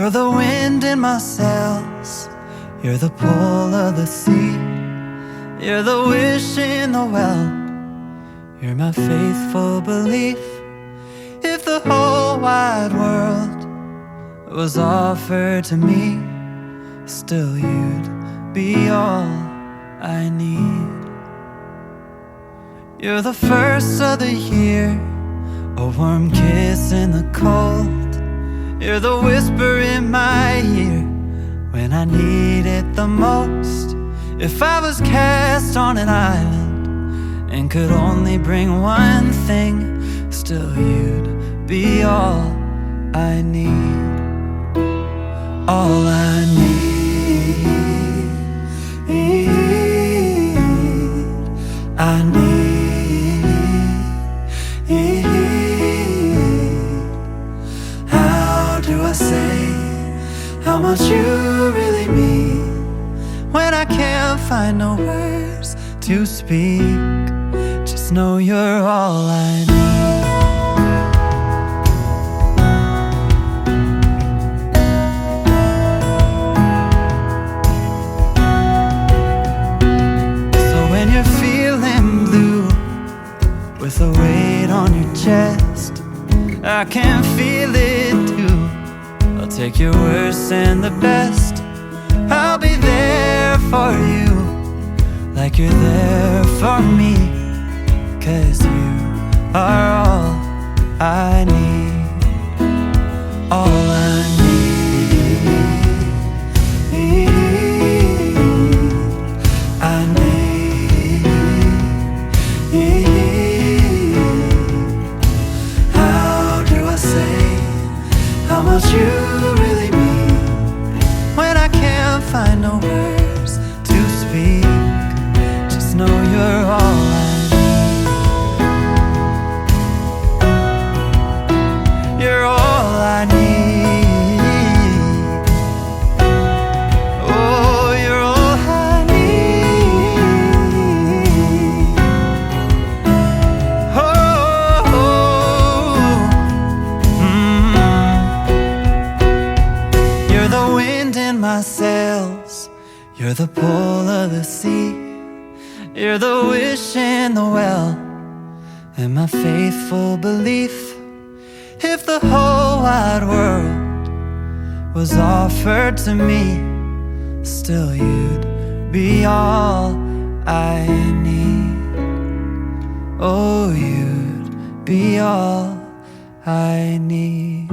You're the wind in my sails, you're the pull of the sea, you're the wish in the well, you're my faithful belief. If the whole wide world was offered to me, still you'd be all I need. You're the first of the year, a warm kiss in the cold. You're the whisper in my ear when I need it the most. If I was cast on an island and could only bring one thing, still you'd be all I need. All I need, I need. How do I say how much you really mean when I can't find no words to speak? Just know you're all I need. With a weight on your chest, I can feel it too. I'll take your worst and the best. I'll be there for you, like you're there for me, 'cause you are all I need. All I need, I need. How much you really mean when I can't find no words to speak. Just know you're all I need. You're all I need. Oh, you're all I need. Oh, You're the wind in my sails, you're the pull of the sea, you're the wish in the well, and my faithful belief. If the whole wide world was offered to me, still you'd be all I need. Oh, you'd be all I need.